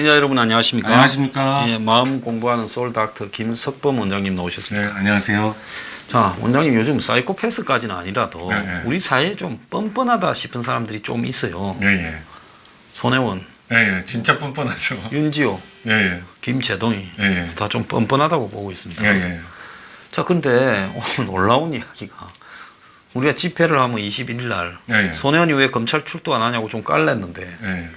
시청자 여러분 안녕하십니까? 안녕하십니까? 예, 마음 공부하는 소울닥터 김석범 원장님 나오셨습니다. 네, 안녕하세요. 자, 원장님 요즘 사이코패스까지는 아니라도 네. 우리 사회에 좀 뻔뻔하다 싶은 사람들이 좀 있어요. 예. 손혜원, 예, 진짜 뻔뻔하죠. 윤지호, 예. 김채동이 예. 다 좀 뻔뻔하다고 보고 있습니다. 예. 자, 근데 오늘 놀라운 이야기가 우리가 집회를 하면 21일 날 예. 손혜원이 왜 검찰 출두 안 하냐고 좀 깔랬는데 예.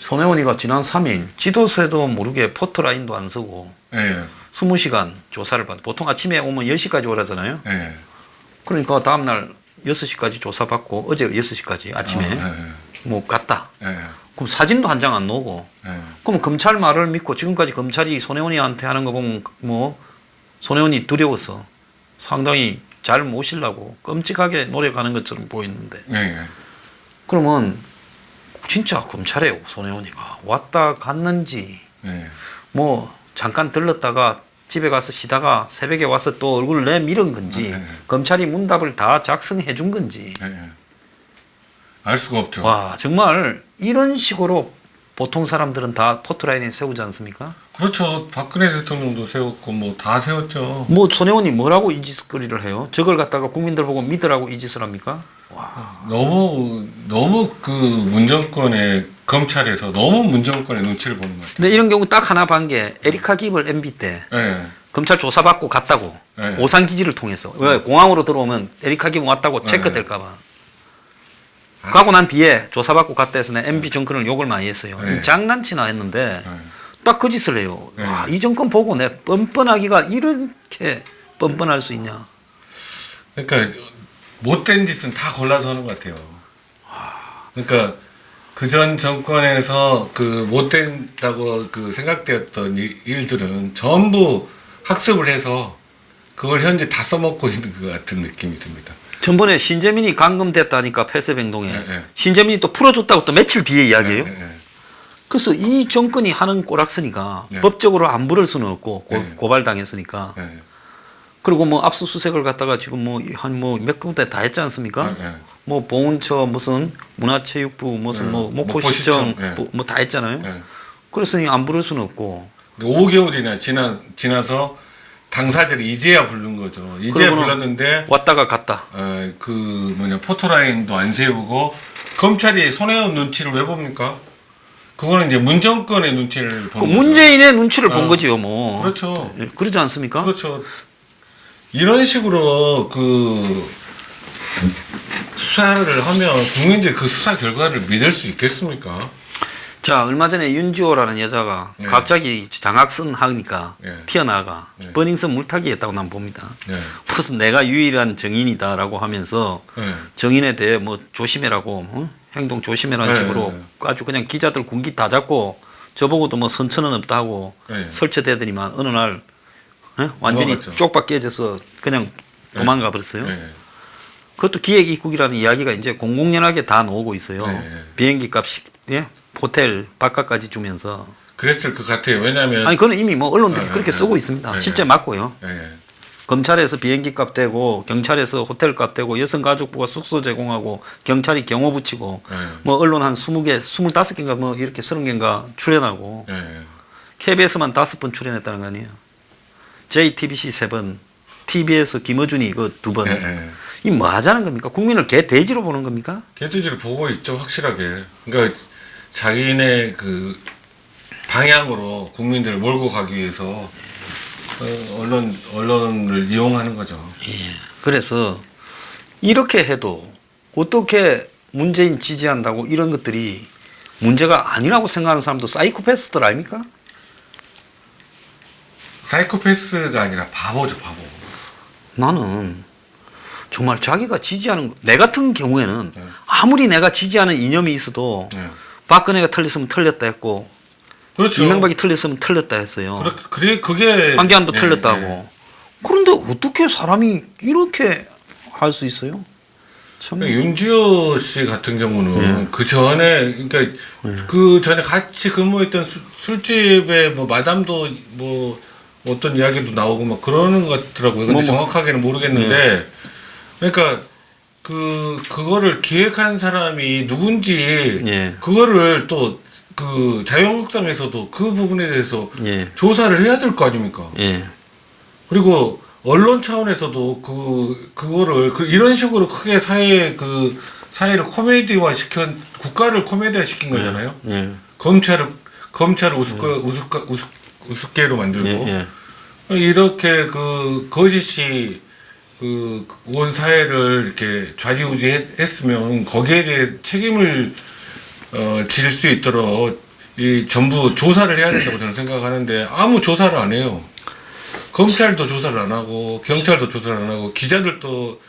손혜원이가 지난 3일 지도세도 모르게 포토라인도 안 서고 예. 20시간 조사를 받. 보통 아침에 오면 10시까지 오라잖아요. 예. 그러니까 다음날 6시까지 조사받고 어제 6시까지 아침에 뭐 갔다. 예. 그럼 사진도 한 장 안 나오고. 예. 그럼 검찰 말을 믿고 지금까지 검찰이 손혜원이한테 하는 거 보면 뭐 손혜원이 두려워서 상당히 잘 모시려고 끔찍하게 노력하는 것처럼 보이는데. 예. 그러면 진짜 검찰에 손혜원이가 왔다 갔는지 예. 뭐 잠깐 들렀다가 집에 가서 쉬다가 새벽에 와서 또 얼굴을 내밀은 건지 검찰이 문답을 다 작성해 준 건지 알 수가 없죠. 와 정말 이런 식으로 보통 사람들은 다 포트라인에 세우지 않습니까? 그렇죠. 박근혜 대통령도 세웠고 뭐 다 세웠죠. 뭐 손혜원이 뭐라고 이 짓거리를 해요? 저걸 갖다가 국민들 보고 믿으라고 이 짓을 합니까? 너무 그 문정권의 검찰에서 너무 문정권의 눈치를 보는 것 같아요. 근데 이런 경우 딱 하나 반 게 에리카 기블 MB 때 예. 검찰 조사받고 갔다고 네. 오산 기지를 통해서 왜 공항으로 들어오면 에리카 기블 왔다고 체크될까 봐. 가고 난 뒤에 조사받고 갔다 해서 내 MB 정권을 욕을 많이 했어요. 네. 장난치나 했는데 딱 그 짓을 해요. 네. 와, 이 정권 보고 내 뻔뻔하기가 이렇게 뻔뻔할 수 있냐. 그러니까 못된 짓은 다 골라서 하는 것 같아요. 그러니까 그 전 정권에서 그 못된다고 그 생각되었던 일들은 전부 학습을 해서 그걸 현재 다 써먹고 있는 것 같은 느낌이 듭니다. 전번에 신재민이 감금됐다니까 폐쇄병동에 네. 신재민이 또 풀어줬다고 또 며칠 뒤에 이야기해요. 네. 그래서 이 정권이 하는 꼬락서니까 네. 법적으로 안 부를 수는 없고 네. 고발당했으니까. 네. 그리고 뭐 압수수색을 갖다가 지금 뭐 한 뭐 몇 군데 다 했지 않습니까? 네. 뭐 보훈처 무슨 문화체육부 무슨 네. 뭐 목포시청 목포시청, 네. 뭐 다 했잖아요. 네. 그랬으니 안 부를 수는 없고. 5개월이나 지나서 당사자를 이제야 부른 거죠. 이제야 불렀는데 왔다가 갔다. 그 포토라인도 안 세우고 검찰이 손혜원 눈치를 왜 봅니까? 그거는 이제 문정권의 눈치를 보는 그 거죠. 문재인의 눈치를 본 거지요, 뭐. 그렇죠. 그러지 않습니까? 그렇죠. 이런 식으로 그 수사를 하면 국민들이 그 수사 결과를 믿을 수 있겠습니까? 자, 얼마 전에 윤지호라는 여자가 네. 갑자기 장학선 하니까 네. 튀어나가 네. 버닝썬 물타기 했다고 난 봅니다. 네. 무슨 내가 유일한 정인이다라고 하면서 네. 정인에 대해 뭐 조심해라고 행동 조심해라는 네. 식으로 아주 그냥 기자들 군기 다 잡고 저보고도 뭐 선처는 없다 하고 네. 설치되더니만 어느 날 완전히 도망갔죠. 쪽박 깨져서 그냥 도망가 버렸어요. 네. 그것도 기획 입국이라는 이야기가 이제 공공연하게 다 나오고 있어요. 네. 비행기 값, 호텔 바깥까지 주면서. 그랬을 것 같아요. 왜냐하면 아니 그거는 이미 뭐 언론들이 네, 그렇게 네, 쓰고 네. 있습니다. 네, 실제 네. 맞고요. 네. 검찰에서 비행기 값 대고 경찰에서 호텔 값 대고 여성가족부가 숙소 제공하고 경찰이 경호 붙이고 네. 뭐 언론 한 20개, 25개인가 뭐 이렇게 30개인가 출연하고 네. KBS만 5번 출연했다는 거 아니에요. JTBC 3번, TBS 김어준이 그 2번. 네. 이 뭐 하자는 겁니까? 국민을 개돼지로 보는 겁니까? 개돼지를 보고 있죠, 확실하게. 그러니까 자기네 그 방향으로 국민들을 몰고 가기 위해서 언론을 이용하는 거죠. 예. 그래서 이렇게 해도 어떻게 문재인 지지한다고 이런 것들이 문제가 아니라고 생각하는 사람도 사이코패스들 아닙니까? 사이코패스가 아니라 바보죠, 바보. 나는 정말 자기가 지지하는 내 같은 경우에는 네. 아무리 내가 지지하는 이념이 있어도 네. 박근혜가 틀렸으면 틀렸다 했고 그렇죠. 이명박이 틀렸으면 틀렸다 했어요. 그게 황교안도 네, 틀렸다고. 네. 그런데 어떻게 사람이 이렇게 할 수 있어요? 참. 그러니까 윤지호 씨 같은 경우는 그 전에 그러니까 그 전에 같이 근무했던 술집에 뭐 마담도 뭐 어떤 이야기도 나오고 막 그러는 것 같더라고요. 근데 정확하게는 모르겠는데 그러니까 그거를 기획한 사람이 누군지 예. 그거를 또 그 자유한국당에서도 그 부분에 대해서 예. 조사를 해야 될 거 아닙니까? 예. 그리고 언론 차원에서도 그거를 이런 식으로 크게 사회를 코미디화 국가를 코미디화 시킨 거잖아요. 예. 검찰을 우습게로 만들고 예. 이렇게 거짓이 온 사회를 이렇게 좌지우지했으면 거기에 대해 책임을 질 수 있도록 이 전부 조사를 해야 된다고 저는 생각하는데 아무 조사를 안 해요. 검찰도 조사를 안 하고 경찰도 조사를 안 하고 기자들도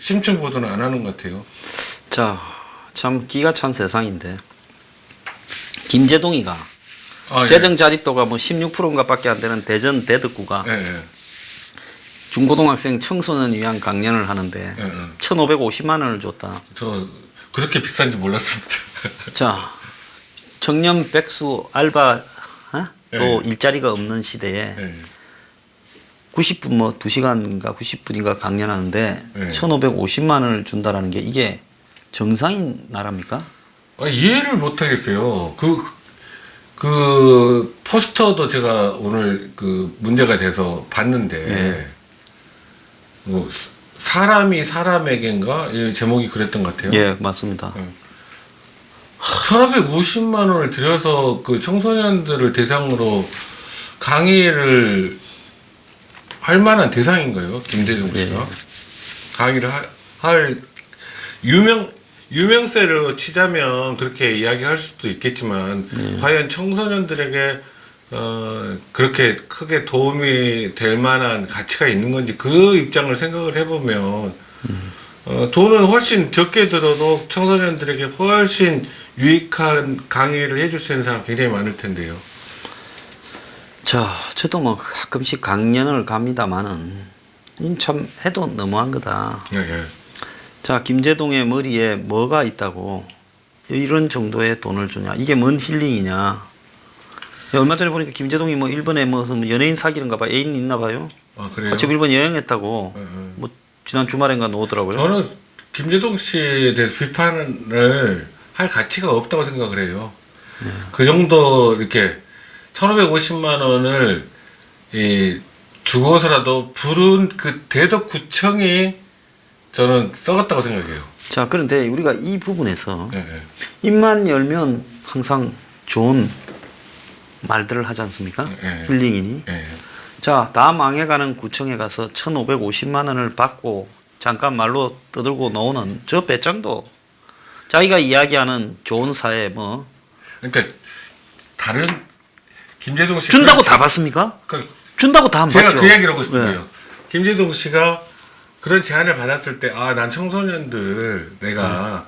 심층 보도는 안 하는 것 같아요. 자, 참 기가 찬 세상인데 김제동이가 예. 재정 자립도가 뭐 16%인가밖에 안 되는 대전 대덕구가 예. 중고등학생 청소년 위한 강연을 하는데 예. 1,550만 원을 줬다. 저 그렇게 비싼지 몰랐습니다. 자, 청년 백수 알바 또 예. 일자리가 없는 시대에 예. 90분 뭐 2시간인가 90분인가 강연하는데 네. 1,550만 원을 준다라는 게 이게 정상인 나라입니까? 이해를 못 하겠어요. 그 포스터도 제가 오늘 문제가 돼서 봤는데 네. 뭐 사람이 사람에게인가 이 제목이 그랬던 것 같아요. 예, 맞습니다. 1,550만 원을 들여서 그 청소년들을 대상으로 강의를 할 만한 대상인가요? 김대중 씨가 네. 강의를 할 유명세로 치자면 그렇게 이야기할 수도 있겠지만 과연 청소년들에게 그렇게 크게 도움이 될 만한 가치가 있는 건지 그 입장을 생각을 해보면 돈은 훨씬 적게 들어도 청소년들에게 훨씬 유익한 강의를 해줄 수 있는 사람 굉장히 많을 텐데요. 자, 저도 뭐 가끔씩 강연을 갑니다마는 참 해도 너무한 거다. 예. 자, 김제동의 머리에 뭐가 있다고 이런 정도의 돈을 주냐? 이게 뭔 힐링이냐? 얼마 전에 보니까 김제동이 뭐 일본에 무슨 연예인 사귀는가 봐. 애인 있나 봐요. 아, 그래요? 지금 일본 여행했다고. 예. 뭐 지난 주말인가 나오더라고요. 저는 김재동 씨에 대해서 비판을 할 가치가 없다고 생각을 해요. 그 정도 이렇게 1,550만 원을 주고서라도 부른 그 대덕구청이 저는 썩었다고 생각해요. 자, 그런데 우리가 이 부분에서 예. 입만 열면 항상 좋은 말들을 하지 않습니까? 예. 힐링이니. 예. 자, 다 망해가는 구청에 가서 1,550만 원을 받고 잠깐 말로 떠들고 나오는 저 배짱도 자기가 이야기하는 좋은 사회 뭐 그러니까 다른 김재동 씨 준다고 다 받습니까? 준다고 다 안 받죠. 제가 그 이야기를 하고 싶은 네. 거예요. 김재동 씨가 그런 제안을 받았을 때 난 청소년들 내가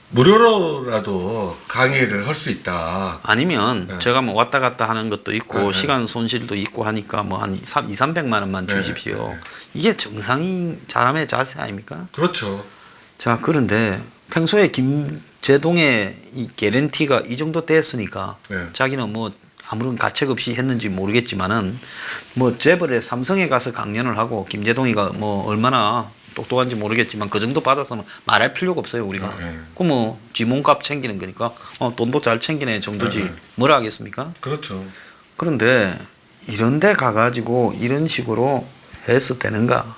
무료로라도 강의를 할 수 있다. 아니면 네. 제가 뭐 왔다 갔다 하는 것도 있고 네. 시간 손실도 있고 하니까 뭐 한 200~300만 원만 네. 주십시오. 네. 이게 정상인 사람의 자세 아닙니까? 그렇죠. 자, 그런데 평소에 김제동의 이 개런티가 이 정도 됐으니까 네. 자기는 뭐 아무런 가책 없이 했는지 모르겠지만은 뭐 재벌의 삼성에 가서 강연을 하고 김제동이가 뭐 얼마나 똑똑한지 모르겠지만 그 정도 받아서는 말할 필요가 없어요 우리가. 네. 그 뭐 지 몸값 챙기는 거니까 돈도 잘 챙기네 정도지 네. 뭐라 하겠습니까? 그렇죠. 그런데 이런데 가가지고 이런 식으로 해서 되는가?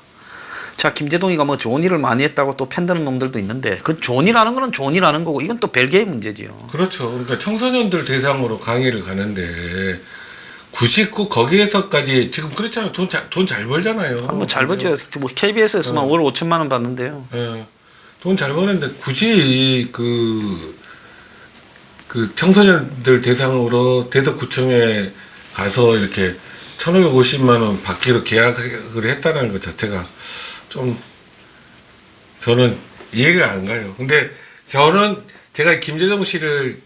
자, 김제동이가 뭐 좋은 일을 많이 했다고 또 팬드는 놈들도 있는데 그 좋은 일 하는 거는 좋은 일 하는 거고 이건 또 별개의 문제지요. 그렇죠. 그러니까 청소년들 대상으로 강의를 가는데 굳이 꼭 거기에서까지 지금 그렇잖아요. 돈 잘 벌잖아요. 뭐 잘 벌죠. 뭐 KBS에서만 월 5천만 원 받는데요. 예. 돈 잘 버는데 굳이 그 청소년들 대상으로 대덕구청에 가서 이렇게 1,550만 원 받기로 계약을 했다는 것 자체가 좀 저는 이해가 안 가요. 근데 저는 제가 김재동 씨를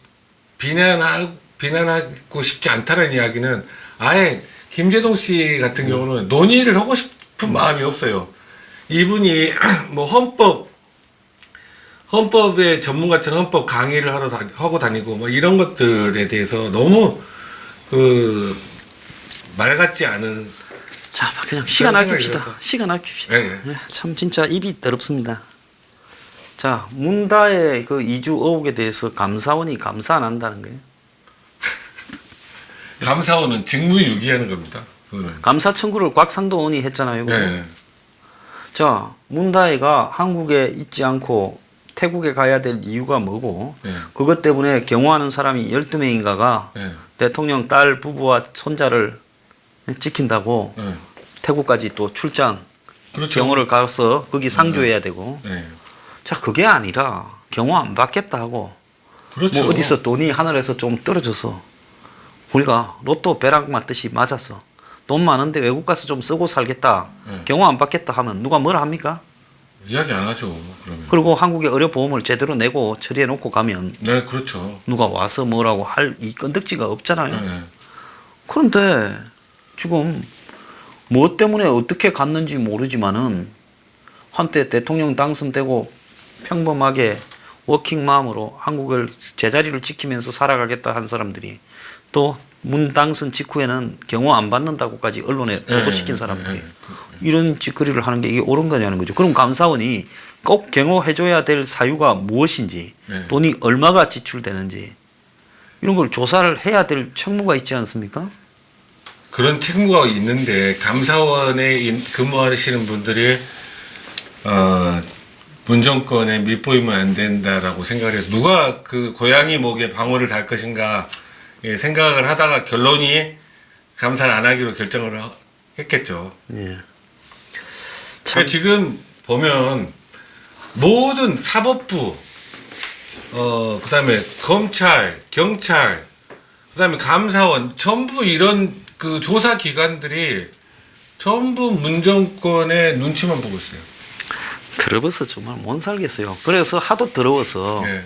비난하고 싶지 않다는 이야기는 아예 김재동 씨 같은 경우는 논의를 하고 싶은 마음이 없어요. 이분이 뭐 헌법의 전문가처럼 헌법 강의를 하고 다니고 뭐 이런 것들에 대해서 너무 말 같지 않은. 자, 그냥 시간 아낍시다. 들어서. 시간 아낍시다. 네, 네. 참 진짜 입이 더럽습니다. 자, 문다의 그 이주 의혹에 대해서 감사원이 감사 안 한다는 거예요. 감사원은 직무유기하는 겁니다. 그거는. 감사 청구를 곽상도 의원이 했잖아요. 네. 자, 문다혜가 한국에 있지 않고 태국에 가야 될 이유가 뭐고 네. 그것 때문에 경호하는 사람이 12명인가가 네. 대통령 딸 부부와 손자를 지킨다고 네. 태국까지 또 출장 그렇죠. 경호를 가서 거기 상주해야 되고 네. 자 그게 아니라 경호 안 받겠다 하고 그렇죠. 뭐 어디서 돈이 하늘에서 좀 떨어져서 우리가 로또 벼락 맞듯이 맞았어. 돈 많은데 외국 가서 좀 쓰고 살겠다. 네. 경호 안 받겠다 하면 누가 뭐라 합니까? 이야기 안 하죠. 그러면. 그리고 한국의 의료보험을 제대로 내고 처리해 놓고 가면 네, 그렇죠. 누가 와서 뭐라고 할 이 건덕지가 없잖아요. 네. 그런데 지금 뭐 때문에 어떻게 갔는지 모르지만은 한때 대통령 당선되고 평범하게 워킹맘으로 한국을 제자리를 지키면서 살아가겠다 한 사람들이 또 문 당선 직후에는 경호 안 받는다고까지 언론에 보도시킨 사람들이 이런 짓거리를 하는 게 이게 옳은 거냐는 거죠. 그럼 감사원이 꼭 경호해줘야 될 사유가 무엇인지 네. 돈이 얼마가 지출되는지 이런 걸 조사를 해야 될 책무가 있지 않습니까? 그런 책무가 있는데 감사원에 근무하시는 분들이 문정권에 밑보이면 안 된다라고 생각을 해서 누가 그 고양이 목에 방울을 달 것인가 생각을 하다가 결론이 감사를 안 하기로 결정을 했겠죠. 예. 그러니까 지금 보면 모든 사법부, 그다음에 검찰, 경찰, 그다음에 감사원 전부 이런 그 조사 기관들이 전부 문정권의 눈치만 보고 있어요. 더러워서 정말 못 살겠어요. 그래서 하도 더러워서 네,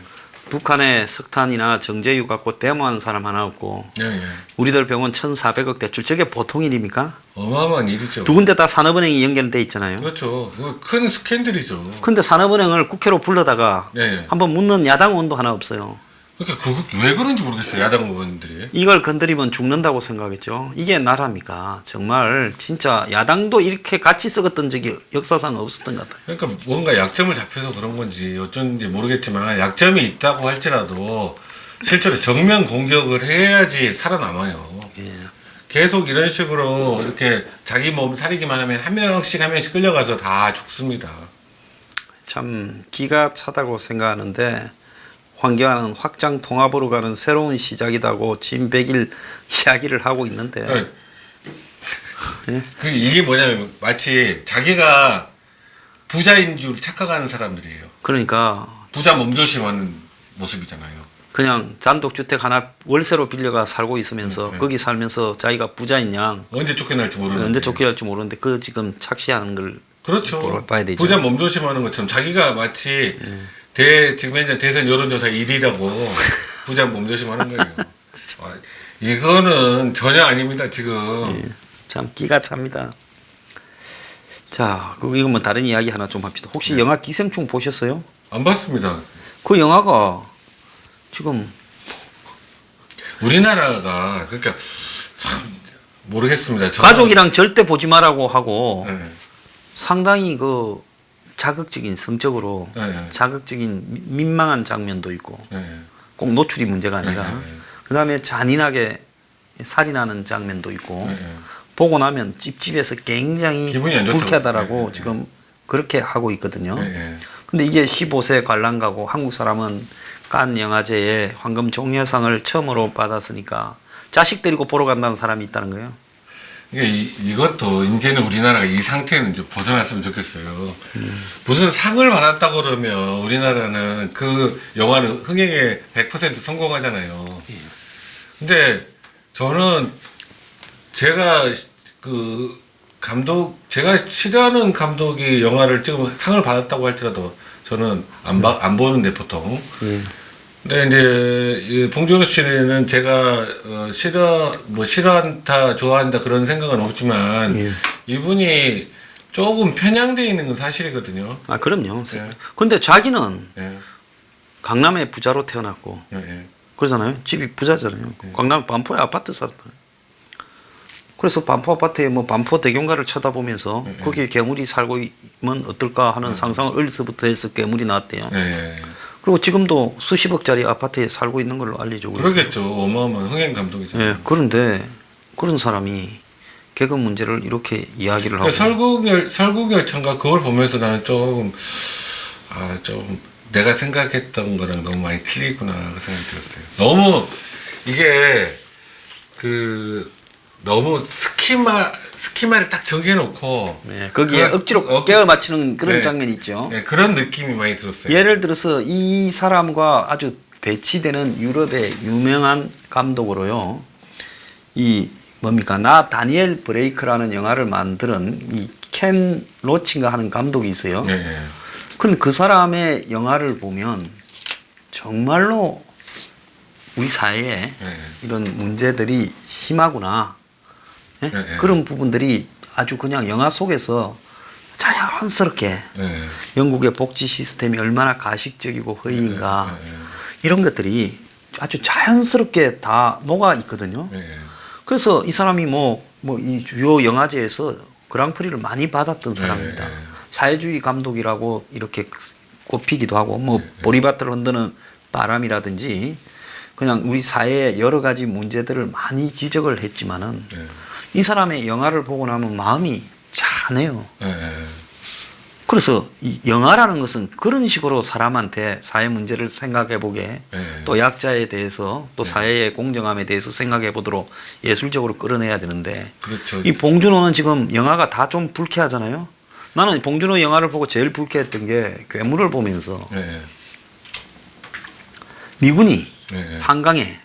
북한에 석탄이나 정제유 갖고 데모하는 사람 하나 없고 네, 네. 우리들 병원 1,400억 대출 저게 보통 일입니까? 어마어마한 일이죠. 두 군데 다 산업은행이 연결돼 있잖아요. 그렇죠. 그거 큰 스캔들이죠. 근데 산업은행을 국회로 불러다가 네. 한번 묻는 야당 의원도 하나 없어요. 그러니까 그거 왜 그런지 모르겠어요. 야당 의원들이. 이걸 건드리면 죽는다고 생각했죠. 이게 나라입니까? 정말 진짜 야당도 이렇게 같이 썩었던 적이 역사상 없었던 것 같아요. 그러니까 뭔가 약점을 잡혀서 그런 건지 어쩐지 모르겠지만 약점이 있다고 할지라도 실제로 정면 공격을 해야지 살아남아요. 예. 계속 이런 식으로 이렇게 자기 몸 사리기만 하면 한 명씩 끌려가서 다 죽습니다. 참 기가 차다고 생각하는데 황교안은 확장 통합으로 가는 새로운 시작이다고 진 100일 이야기를 하고 있는데 그러니까 예? 그 이게 뭐냐면 마치 자기가 부자인 줄 착각하는 사람들이에요. 그러니까 부자 몸조심하는 모습이잖아요. 그냥 단독주택 하나 월세로 빌려가 살고 있으면서 네. 거기 살면서 자기가 부자인 양 언제 쫓겨날지 모르는데. 언제 쫓겨날지 모르는데 그 지금 착시하는 걸 그렇죠. 봐야 되죠. 부자 몸조심하는 것처럼 자기가 마치 지금 현재 대선 여론조사 1위라고 부자 몸조심하는 거예요. 이거는 전혀 아닙니다. 지금. 예, 참 기가 찹니다. 자, 그리고 이거 뭐 다른 이야기 하나 좀 합시다. 혹시 영화 기생충 보셨어요? 안 봤습니다. 그 영화가 지금 우리나라가 그러니까 참 모르겠습니다. 저는- 가족이랑 절대 보지 말라고 하고 네. 상당히 그 자극적인 성적으로 네. 자극적인 민망한 장면도 있고 네. 꼭 노출이 문제가 아니라 네. 그다음에 잔인하게 살인하는 장면도 있고 네. 보고 나면 찝찝해서 굉장히 기분이 안 좋다고. 불쾌하다라고 네, 네. 지금 그렇게 하고 있거든요. 네. 근데 이게 15세 관람가고 한국 사람은 칸 영화제에 황금 종려상을 처음으로 받았으니까 자식 데리고 보러 간다는 사람이 있다는 거예요. 그러니까 이것도 이제는 우리나라가 이 상태는 이제 벗어났으면 좋겠어요. 무슨 상을 받았다고 그러면 우리나라는 그 영화는 흥행에 100% 성공하잖아요. 근데 저는 제가 제가 싫어하는 감독이 영화를 찍으면 상을 받았다고 할지라도 저는 안 보는데 보통. 근데 이제 봉준호 씨는 제가 싫어한다 좋아한다 그런 생각은 없지만 이분이 조금 편향돼 있는 건 사실이거든요. 아 그럼요. 네. 근데 자기는 예, 강남의 부자로 태어났고 예, 예. 그러잖아요. 집이 부자잖아요. 강남 반포에 아파트 살았다. 그래서 반포 아파트에 뭐 반포 대경가를 쳐다보면서 거기에 괴물이 살고 있으면 어떨까 하는 상상을 어려서부터 해서 괴물이 나왔대요. 예, 예. 그리고 지금도 수십억짜리 아파트에 살고 있는 걸로 알려지고 있어요. 그러겠죠. 어마어마한 흥행 감독이잖아요. 예, 그런데 그런 사람이 개그 문제를 이렇게 이야기를 하고 그러니까 설국열차인가 그걸 보면서 나는 좀 내가 생각했던 거랑 너무 많이 틀리구나 그 생각이 들었어요. 너무 이게 너무 스키마를 딱 정해놓고 예, 거기에 억지로 깨어 맞추는 그런 장면이 있죠. 네, 그런 느낌이 많이 들었어요. 예를 들어서 이 사람과 아주 대치되는 유럽의 유명한 감독으로요. 이 뭡니까 나 다니엘 브레이크라는 영화를 만드는 이 켄 로치인가 하는 감독이 있어요. 네. 그럼 그 사람의 영화를 보면 정말로 우리 사회에 이런 문제들이 심하구나. 예? 그런 부분들이 아주 그냥 영화 속에서 자연스럽게 영국의 복지 시스템이 얼마나 가식적이고 허위인가 이런 것들이 아주 자연스럽게 다 녹아 있거든요. 그래서 이 사람이 이 주요 영화제에서 그랑프리를 많이 받았던 사람입니다. 사회주의 감독이라고 이렇게 꼽히기도 하고 보리밭을 흔드는 바람이라든지 그냥 우리 사회의 여러 가지 문제들을 많이 지적을 했지만은 이 사람의 영화를 보고 나면 마음이 짠해요. 그래서 이 영화라는 것은 그런 식으로 사람한테 사회 문제를 생각해 보게 또 약자에 대해서 또 사회의 공정함에 대해서 생각해 보도록 예술적으로 끌어내야 되는데 그렇죠. 이 봉준호는 지금 영화가 다 좀 불쾌하잖아요. 나는 봉준호 영화를 보고 제일 불쾌했던 게 괴물을 보면서 미군이 한강에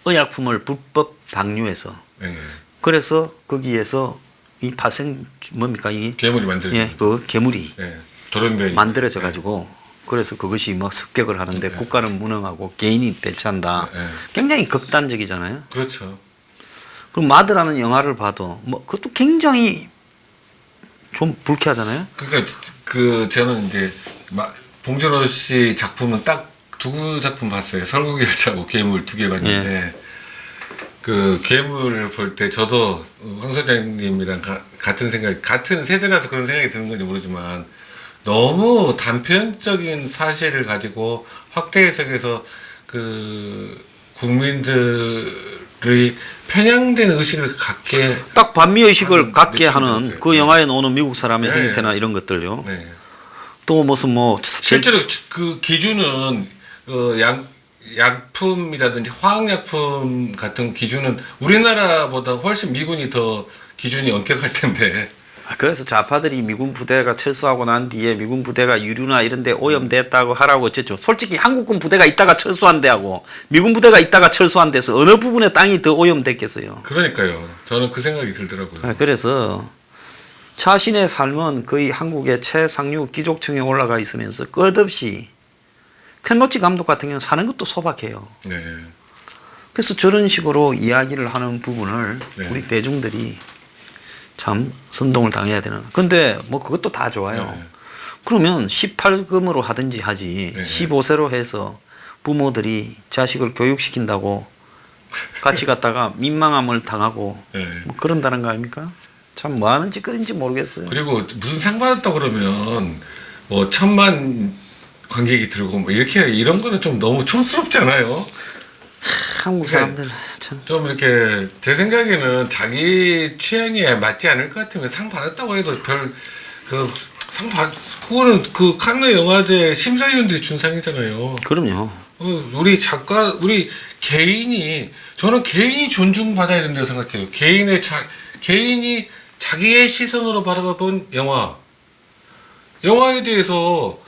의약품을 불법 방류해서 그래서 거기에서 이 파생 뭡니까 이 괴물이 만들어져. 예, 그 괴물이 돌연변이 만들어져 가지고 그래서 그것이 막 습격을 하는데 국가는 무능하고 개인이 대처한다. 굉장히 극단적이잖아요. 그렇죠. 그럼 마드라는 영화를 봐도 그것도 굉장히 좀 불쾌하잖아요. 그러니까 저는 이제 봉준호 씨 작품은 딱 두 작품 봤어요. 설국열차하고 괴물 두 개 봤는데 그 괴물을 볼 때 저도 황 소장님이랑 같은 세대라서 그런 생각이 드는 건지 모르지만 너무 단편적인 사실을 가지고 확대 해석해서 국민들의 편향된 의식을 갖게 딱 반미 의식을 갖게 하는 들었어요. 그 영화에 나오는 미국 사람의 행태나 이런 것들요. 또 무슨 실제로 그 기준은 약품이라든지 화학약품 같은 기준은 우리나라보다 훨씬 미군이 더 기준이 엄격할 텐데. 그래서 좌파들이 미군 부대가 철수하고 난 뒤에 미군 부대가 유류나 이런 데 오염됐다고 하라고 어쨌죠. 솔직히 한국군 부대가 있다가 철수한 데하고 미군 부대가 있다가 철수한 데서 어느 부분의 땅이 더 오염됐겠어요. 그러니까요. 저는 그 생각이 들더라고요. 그래서 자신의 삶은 거의 한국의 최상류 귀족층에 올라가 있으면서 끝없이 켄 로치 감독 같은 경우는 사는 것도 소박해요. 그래서 저런 식으로 이야기를 하는 부분을 우리 대중들이 참 선동을 당해야 되는. 근데 그것도 다 좋아요. 그러면 18금으로 하든지 하지 15세로 해서 부모들이 자식을 교육시킨다고 같이 갔다가 민망함을 당하고 그런다는 거 아닙니까? 참 뭐하는 짓거리인지 모르겠어요. 그리고 무슨 상 받았다 그러면 1,000만 관객이 들고 이런 거는 좀 너무 촌스럽지 않아요? 한국 사람들 참 좀 이렇게 제 생각에는 자기 취향에 맞지 않을 것 같으면 상 받았다고 해도 그거는 칸느 영화제 심사위원들이 준 상이잖아요. 그럼요. 우리 저는 개인이 존중받아야 된다고 생각해요. 개인이 자기의 시선으로 바라본 영화에 대해서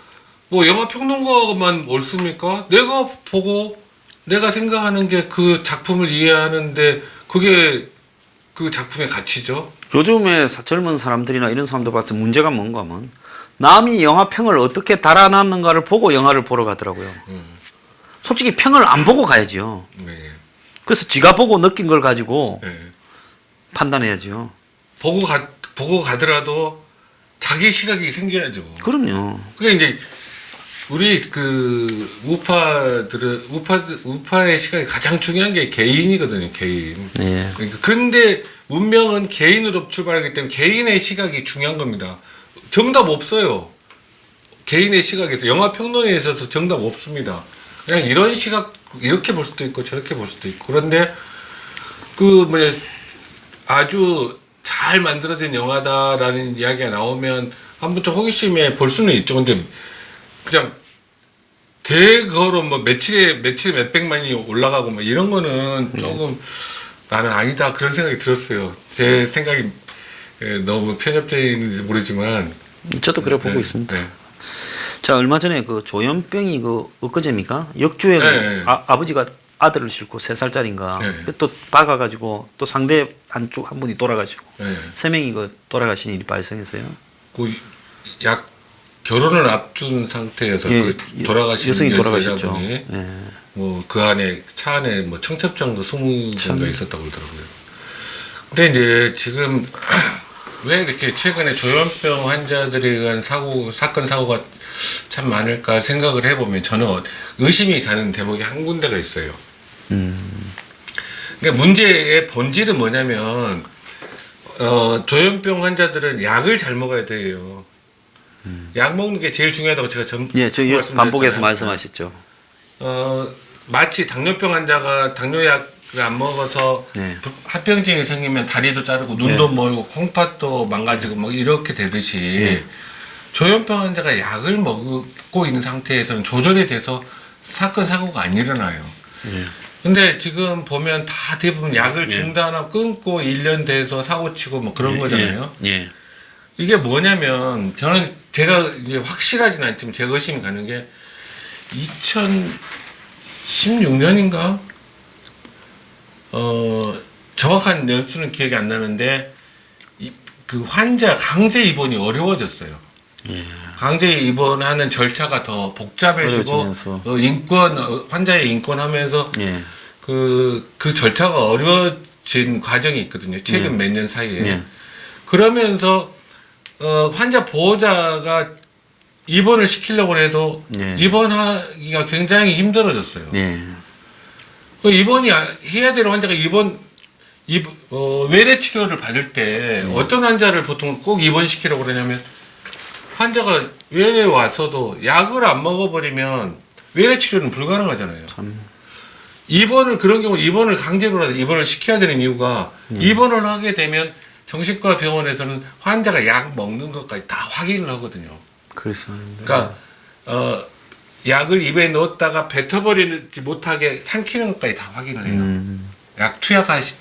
영화 평론가만 옳습니까? 내가 보고 내가 생각하는 게 그 작품을 이해하는데 그게 그 작품의 가치죠. 요즘에 젊은 사람들이나 이런 사람들 봐서 문제가 뭔가 하면 남이 영화 평을 어떻게 달아놨는가를 보고 영화를 보러 가더라고요. 솔직히 평을 안 보고 가야죠. 그래서 지가 보고 느낀 걸 가지고 판단해야죠. 보고 가더라도 자기 시각이 생겨야죠. 그럼요. 그게 이제 우리 우파의 시각이 가장 중요한 게 개인이거든요. 개인. 근데 운명은 개인으로 출발하기 때문에 개인의 시각이 중요한 겁니다. 정답 없어요. 개인의 시각에서 영화 평론에 있어서 정답 없습니다. 그냥 이런 시각 이렇게 볼 수도 있고 저렇게 볼 수도 있고 그런데 그 뭐냐 아주 잘 만들어진 영화다라는 이야기가 나오면 한 번쯤 호기심에 볼 수는 있죠. 근데 그냥 대거로 뭐 며칠에 몇백만이 올라가고 뭐 이런 거는 조금 나는 아니다 그런 생각이 들었어요. 제 생각이 너무 편협되어 있는지 모르지만 저도 그래 보고 있습니다. 네. 자, 얼마 전에 그 조현병이 그 엊그제입니까? 역주행 네. 아버지가 아들을 싣고 3살짜리인가 네. 또 박아가지고 또 상대 한쪽 한 분이 돌아가시고 네. 3명이 그 돌아가신 일이 발생했어요. 그 약 결혼을 앞둔 상태에서 예, 그 돌아가신 여성이 돌아가셨죠. 여자분이 예. 뭐 그 안에 차 안에 뭐 청첩장도 20개가 있었다고 그러더라고요. 근데 이제 지금 왜 이렇게 최근에 조현병 환자들에 의한 사건 사고가 참 많을까 생각을 해보면 저는 의심이 가는 대목이 한 군데가 있어요. 그러니까 문제의 본질은 뭐냐면 조현병 환자들은 약을 잘 먹어야 돼요. 약 먹는 게 제일 중요하다고 제가 예, 저 반복해서 말씀하셨죠. 마치 당뇨병 환자가 당뇨약을 안 먹어서 네. 합병증이 생기면 다리도 자르고 눈도 멀고 콩팥도 망가지고 뭐 이렇게 되듯이 조현병 환자가 약을 먹고 있는 상태에서는 조절이 돼서 사건 사고가 안 일어나요. 근데 지금 보면 다 대부분 약을 중단하고 끊고 1년 돼서 사고 치고 뭐 그런 거잖아요. 예. 이게 뭐냐면 저는 제가 이제 확실하진 않지만 제가 의심이 가는 게 2016년인가 정확한 연수는 기억이 안 나는데 그 환자 강제 입원이 어려워졌어요. 강제 입원하는 절차가 더 복잡해지고 어려워지면서. 환자의 인권하면서 예. 그 절차가 어려워진 과정이 있거든요. 최근 몇 년 사이에. 예. 그러면서 환자 보호자가 입원을 시키려고 해도 예. 입원하기가 굉장히 힘들어졌어요. 예. 입원이 해야 될 환자가 외래 치료를 받을 때 어떤 환자를 보통 꼭 입원시키려고 그러냐면 환자가 외래 와서도 약을 안 먹어버리면 외래 치료는 불가능하잖아요. 그런 경우 입원을 강제로라도 입원을 시켜야 되는 이유가 입원을 하게 되면 정신과 병원에서는 환자가 약 먹는 것까지 다 확인을 하거든요. 그렇습니다. 그러니까 약을 입에 넣었다가 뱉어버리지 못하게 삼키는 것까지 다 확인을 해요. 약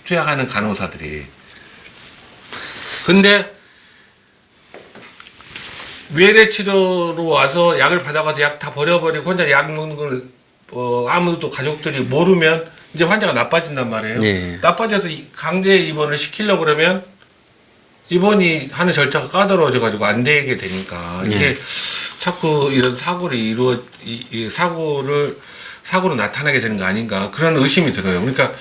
투약하는 간호사들이. 근데 외래 치료로 와서 약을 받아가서 약 다 버려버리고 혼자 약 먹는 걸 아무도 가족들이 모르면 이제 환자가 나빠진단 말이에요. 네. 나빠져서 강제 입원을 시키려고 그러면 입원이 하는 절차가 까다로워져 가지고 안 되게 되니까 이게 자꾸 이런 사고로 나타나게 되는 거 아닌가 그런 의심이 들어요. 그러니까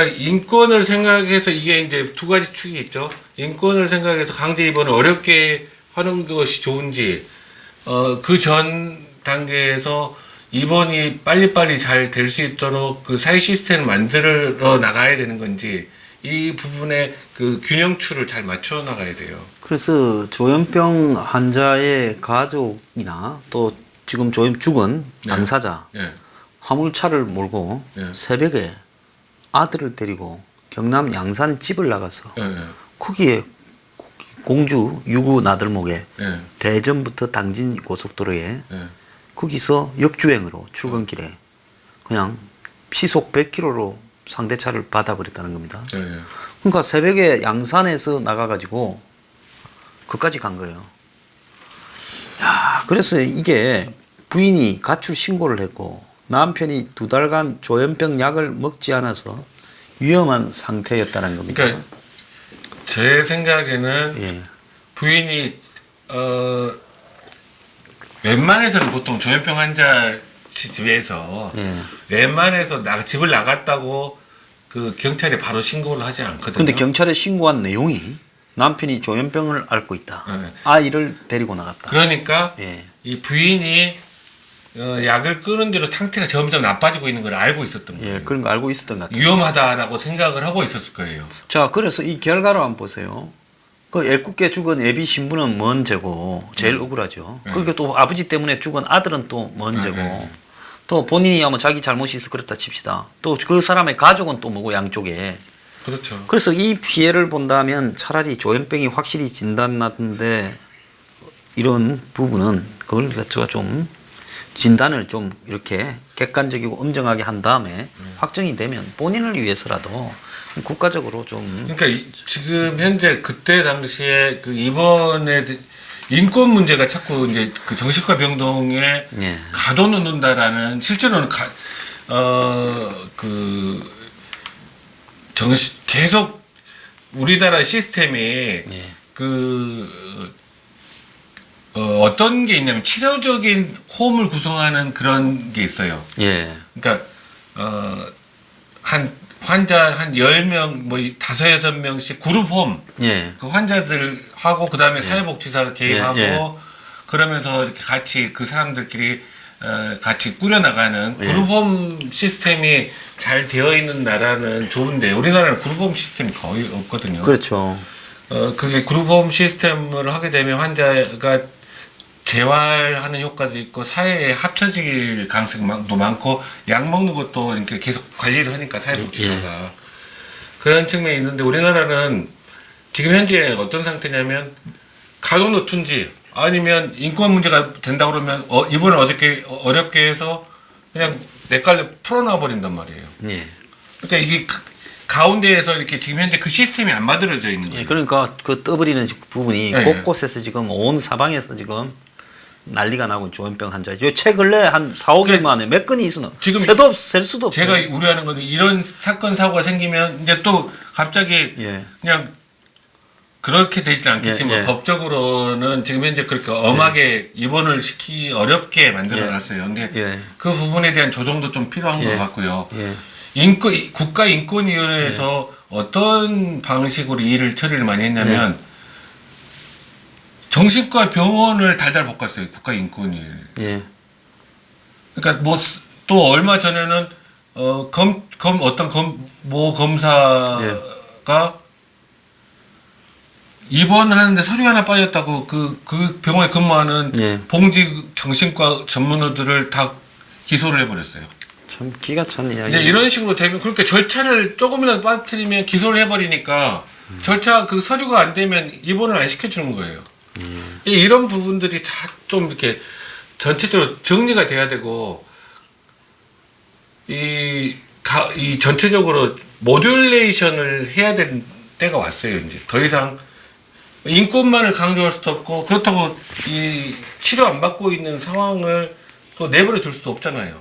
인권을 생각해서 이게 이제 두 가지 축이 있죠. 인권을 생각해서 강제 입원을 어렵게 하는 것이 좋은지, 그 전 단계에서 입원이 빨리빨리 잘 될 수 있도록 그 사회 시스템을 만들어 나가야 되는 건지, 이 부분에 그 균형추를 잘 맞춰 나가야 돼요. 그래서 조현병 환자의 가족이나 또 지금 죽은 당사자 예. 화물차를 몰고 네. 새벽에 아들을 데리고 경남 양산 집을 나가서 예. 거기에 공주 유구 나들목에 예. 대전부터 당진 고속도로에 예. 거기서 역주행으로 출근길에 그냥 시속 100km로 상대차를 받아버렸다는 겁니다. 예. 그러니까 새벽에 양산에서 나가가지고 그까지 간 거예요. 야, 그래서 이게 부인이 가출 신고를 했고 남편이 2달간 조현병 약을 먹지 않아서 위험한 상태였다는 겁니다. 그러니까 제 생각에는 예. 부인이 웬만해서는 보통 조현병 환자 집에서 예. 웬만해서 집을 나갔다고 그 경찰에 바로 신고를 하지 않거든요. 근데 경찰에 신고한 내용이 남편이 조현병을 앓고 있다. 네. 아이를 데리고 나갔다. 그러니까 예. 이 부인이 약을 끊은 대로 상태가 점점 나빠지고 있는 걸 알고 있었던 거예요. 예, 그런 거 알고 있었던 것 같아요. 위험하다라고 생각을 하고 있었을 거예요. 자, 그래서 이 결과를 한번 보세요. 그 애꿎게 죽은 애비 신부는 뭔 죄고 제일 억울하죠. 네. 그리고 또 아버지 때문에 죽은 아들은 또 뭔 죄고 또 본인이 하면 자기 잘못이 있어 그렇다 칩시다. 또 그 사람의 가족은 또 뭐고 양쪽에. 그렇죠. 그래서 이 피해를 본다면 차라리 조현병이 확실히 진단났는데 이런 부분은 그걸 제가 좀 진단을 좀 이렇게 객관적이고 엄정하게 한 다음에 확정이 되면 본인을 위해서라도 국가적으로 좀 그러니까 지금 현재 그때 당시에 그 입원에 인권 문제가 자꾸 이제 그 정신과 병동에 예. 가둬놓는다라는 실제로는 계속 우리나라 시스템이 예. 어떤 게 있냐면 치료적인 홈을 구성하는 그런 게 있어요. 예. 그러니까 한 환자 한 10명 뭐 5, 6명씩 그룹 홈 예. 그 환자들하고 그다음에 사회복지사가 개입하고 예. 그러면서 이렇게 같이 그 사람들끼리 같이 꾸려나가는 예. 그룹홈 시스템이 잘 되어 있는 나라는 좋은데 우리나라는 그룹홈 시스템이 거의 없거든요. 그렇죠. 그게 그룹홈 시스템을 하게 되면 환자가 재활하는 효과도 있고 사회에 합쳐질 가능성도 많고 약 먹는 것도 이렇게 계속 관리를 하니까 사회복지사가 그런 측면이 있는데 우리나라는 지금 현재 어떤 상태냐면 가둬놓든지 아니면 인권 문제가 된다 그러면 이번에 어렵게 해서 그냥 내깔려 풀어놔 버린단 말이에요. 예. 그러니까 이게 가운데에서 이렇게 지금 현재 그 시스템이 안 만들어져 있는 거예요. 예. 그러니까 그 떠버리는 부분이 예. 곳곳에서 지금 온 사방에서 지금 난리가 나고 조현병 환자죠. 최근래 한 4, 5개월 만에 몇 건이 있으나 지금 셀 수도 없어요. 제가 우려하는 거는 이런 사건 사고가 생기면 이제 또 갑자기 예. 그냥 그렇게 되지는 않겠지만 예, 예. 법적으로는 지금 현재 그렇게 엄하게 입원을 시키 어렵게 만들어 놨어요. 근데 예. 그 부분에 대한 조정도 좀 필요한 예. 것 같고요. 예. 국가인권위원회에서 어떤 방식으로 일을 처리를 많이 했냐면 정신과 병원을 달달 볶았어요. 국가인권위. 예. 그러니까 뭐 또 얼마 전에는 모 검사가 입원하는데 서류 하나 빠졌다고 그 병원에 근무하는 예. 봉직 정신과 전문의들을 다 기소를 해버렸어요. 참 기가 찬 이야기. 이제 이런 식으로 되면 그렇게 절차를 조금이라도 빠뜨리면 기소를 해버리니까 절차 그 서류가 안 되면 입원을 안 시켜주는 거예요. 이런 부분들이 다 좀 이렇게 전체적으로 정리가 돼야 되고 이 전체적으로 모듈레이션을 해야 되는 때가 왔어요. 이제 더 이상 인권만을 강조할 수도 없고 그렇다고 이 치료 안 받고 있는 상황을 또 내버려 둘 수도 없잖아요.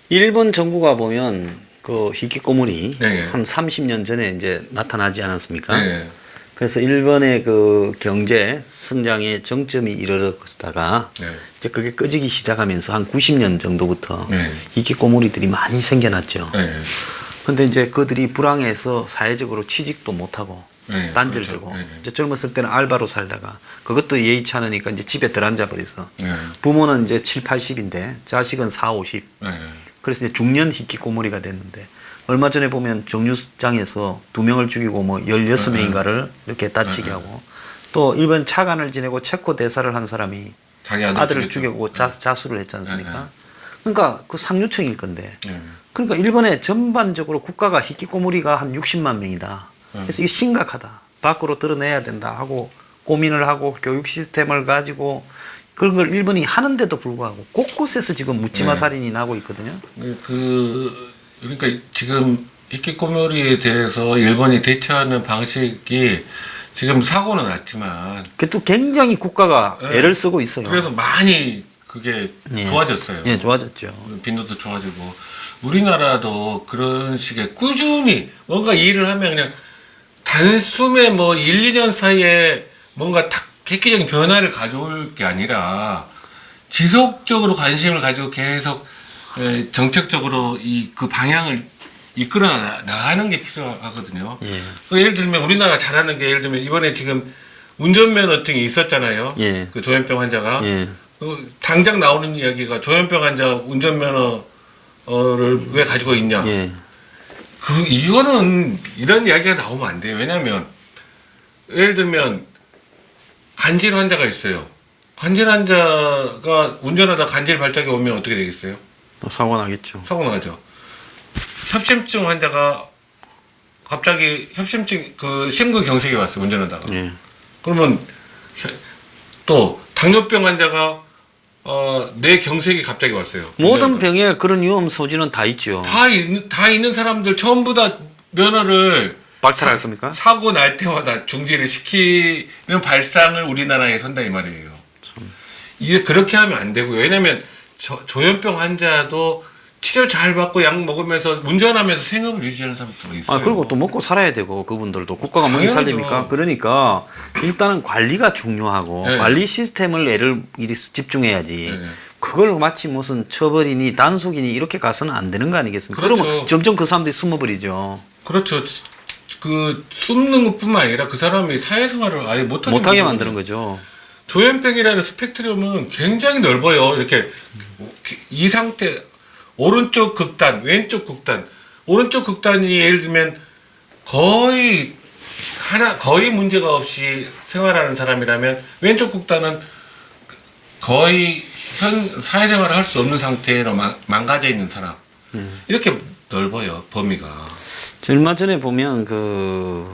일본 정부가 보면 그 히키코모리 네. 한 30년 전에 이제 나타나지 않았습니까? 네. 그래서 일본의 그 경제 성장의 정점이 이르렀다가 네. 이제 그게 꺼지기 시작하면서 한 90년 정도부터 네. 히키코모리들이 많이 생겨났죠. 네. 근데 이제 그들이 불황해서 사회적으로 취직도 못하고 네, 단절되고 그렇죠. 네. 이제 젊었을 때는 알바로 살다가 그것도 예의치 않으니까 이제 집에 들어앉아 버려서 네. 부모는 이제 7, 80인데 자식은 4, 50. 네. 그래서 이제 중년 히키코모리가 됐는데 얼마 전에 보면 정류장에서 2명을 죽이고 뭐 16명인가를 이렇게 다치게 하고 또 일본 차관을 지내고 체코 대사를 한 사람이 자기 아들을 죽였죠. 죽이고 자수를 했지 않습니까? 그러니까 그 상류층일 건데 네. 그러니까 일본의 전반적으로 국가가 히키코모리가 한 60만 명이다. 그래서 이게 심각하다. 밖으로 드러내야 된다 하고 고민을 하고 교육 시스템을 가지고 그런 걸 일본이 하는데도 불구하고 곳곳에서 지금 묻지마 네. 살인이 나고 있거든요. 그러니까 지금 히키코모리에 대해서 일본이 대처하는 방식이 지금 사고는 났지만 그게 또 굉장히 국가가 네. 애를 쓰고 있어요. 그래서 많이 그게 예. 좋아졌어요. 예, 좋아졌죠. 빈도도 좋아지고 우리나라도 그런 식의 꾸준히 뭔가 일을 하면 그냥 단숨에 뭐 1, 2년 사이에 뭔가 탁 획기적인 변화를 가져올 게 아니라 지속적으로 관심을 가지고 계속 정책적으로 그 방향을 이끌어 나가는 게 필요하거든요. 예. 예를 들면 우리나라 잘하는 게 예를 들면 이번에 지금 운전면허증이 있었잖아요. 예. 그 조현병 환자가 예. 당장 나오는 이야기가 조현병 환자 운전면허를 왜 가지고 있냐. 예. 이거는 이런 이야기가 나오면 안 돼요. 왜냐하면 예를 들면 간질 환자가 있어요. 간질 환자가 운전하다 간질 발작이 오면 어떻게 되겠어요? 또 사고 나겠죠. 사고 나죠. 협심증 환자가 갑자기 협심증 그 심근경색이 왔어요. 운전하다가. 예. 그러면 또 당뇨병 환자가 뇌경색이 갑자기 왔어요. 모든 운전하다가. 병에 그런 위험 소지는 다 있죠. 다 있는 사람들 전부 다 면허를 박탈하겠습니까? 사고 날 때마다 중지를 시키는 발상을 우리나라에 선다 이 말이에요. 이게 그렇게 하면 안 되고요. 왜냐면 조현병 환자도 치료 잘 받고 약 먹으면서 운전하면서 생업을 유지하는 사람도 있어요. 아, 그리고 또 먹고 살아야 되고 그분들도 국가가 먹이 당연하죠. 살립니까? 그러니까 일단은 관리가 중요하고 네. 관리 시스템을 이리 집중해야지. 네. 그걸 마치 무슨 처벌이니 단속이니 이렇게 가서는 안 되는 거 아니겠습니까? 그렇죠. 그러면 점점 그 사람들이 숨어버리죠. 그렇죠. 그 숨는 것뿐만 아니라 그 사람이 사회생활을 아예 못하게 만드는 거죠. 조현병이라는 스펙트럼은 굉장히 넓어요. 이렇게 이 상태 오른쪽 극단, 왼쪽 극단. 오른쪽 극단이 예를 들면 거의 문제가 없이 생활하는 사람이라면 왼쪽 극단은 거의 사회생활을 할 수 없는 상태로 망가져 있는 사람. 이렇게 넓어요, 범위가. 얼마 전에 보면 그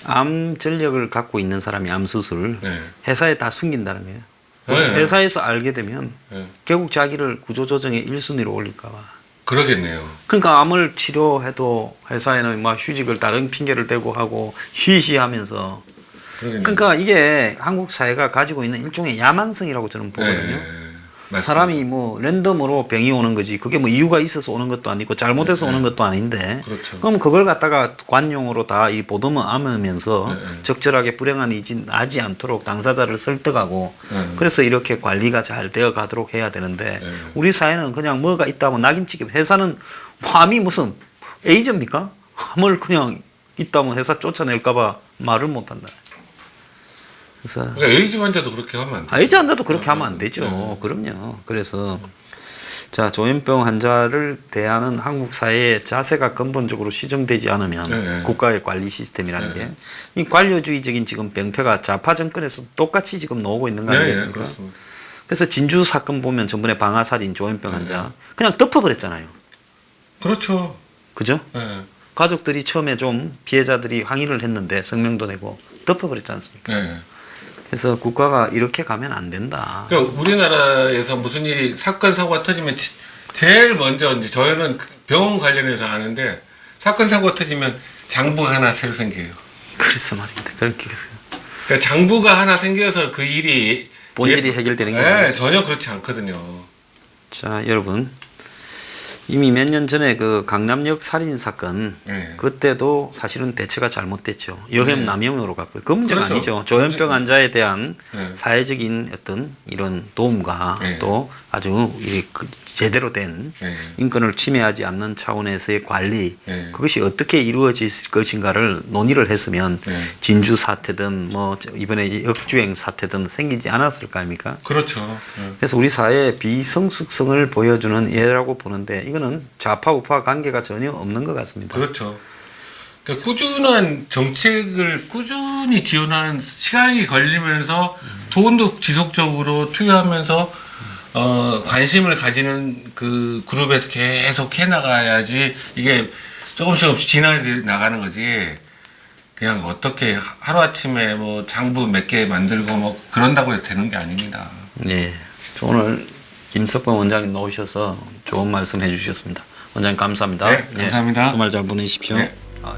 암 전력을 갖고 있는 사람이 암 수술 네. 회사에 다 숨긴다는 거예요. 네. 회사에서 알게 되면 네. 결국 자기를 구조조정의 1순위로 올릴까 봐. 그러겠네요. 그러니까 암을 치료해도 회사에는 막 휴직을 다른 핑계를 대고 하고 쉬쉬하면서 그러겠네요. 그러니까 이게 한국 사회가 가지고 있는 일종의 야만성이라고 저는 보거든요. 맞습니다. 사람이 뭐 랜덤으로 병이 오는 거지 그게 뭐 이유가 있어서 오는 것도 아니고 잘못해서 네. 오는 것도 아닌데 그렇죠. 그럼 그걸 갖다가 관용으로 다 이 보듬어 안으면서 네. 적절하게 불행한 일이 나지 않도록 당사자를 설득하고 네. 그래서 이렇게 관리가 잘 되어 가도록 해야 되는데 네. 우리 사회는 그냥 뭐가 있다면 낙인찍기 회사는 암이 무슨 에이즈입니까? 암을 그냥 있다면 회사 쫓아낼까 봐 말을 못한다. 그래서 그러니까 에이즈 환자도 그렇게 하면 안 돼요. 에이즈 환자도 그렇게 하면 안 되죠. 네. 그럼요. 그래서 자 조현병 환자를 대하는 한국 사회의 자세가 근본적으로 시정되지 않으면 네. 국가의 관리 시스템이라는 네. 게 이 관료주의적인 지금 병폐가 좌파 정권에서 똑같이 지금 나오고 있는 거 네, 아니겠습니까? 그렇습니다. 그래서 진주 사건 보면 전번에 방아살인 조현병 환자 그냥 덮어버렸잖아요. 그렇죠. 그죠? 네. 가족들이 처음에 좀 피해자들이 항의를 했는데 성명도 내고 덮어버렸지 않습니까? 네. 그래서 국가가 이렇게 가면 안 된다. 그러니까 우리나라에서 무슨 일이 사건 사고가 터지면 제일 먼저 이제 저희는 병원 관련해서 아는데 사건 사고가 터지면 장부가 하나 새로 생겨요. 그래서 말입니다. 그렇게 해서 그러니까 장부가 하나 생겨서 그 일이 본질이 해결되는 게 네, 아니에요. 전혀 그렇지 않거든요. 자, 여러분 이미 몇 년 전에 그 강남역 살인 사건 네. 그때도 사실은 대처가 잘못됐죠. 여혐 네. 남용으로 갔고요. 그 문제가 그렇죠. 아니죠. 조현병 환자에 대한 네. 사회적인 어떤 이런 도움과 네. 또 아주 제대로 된 네. 인권을 침해하지 않는 차원에서의 관리 네. 그것이 어떻게 이루어질 것인가를 논의를 했으면 네. 진주 사태든 뭐 이번에 역주행 사태든 생기지 않았을 거 아닙니까? 그렇죠. 네. 그래서 우리 사회의 비성숙성을 보여주는 예라고 보는데 이거는 좌파 우파 관계가 전혀 없는 것 같습니다. 그렇죠. 그러니까 꾸준한 정책을 꾸준히 지원하는 시간이 걸리면서 돈도 지속적으로 투여하면서 관심을 가지는 그 그룹에서 계속 해나가야지 이게 조금씩 지나게 나가는 거지. 그냥 어떻게 하루아침에 뭐 장부 몇 개 만들고 뭐 그런다고 해서 되는 게 아닙니다. 네, 오늘 김석범 원장님 나오셔서 좋은 말씀 해주셨습니다. 원장님 감사합니다. 네, 감사합니다. 주말 잘 보내십시오. 네. 아,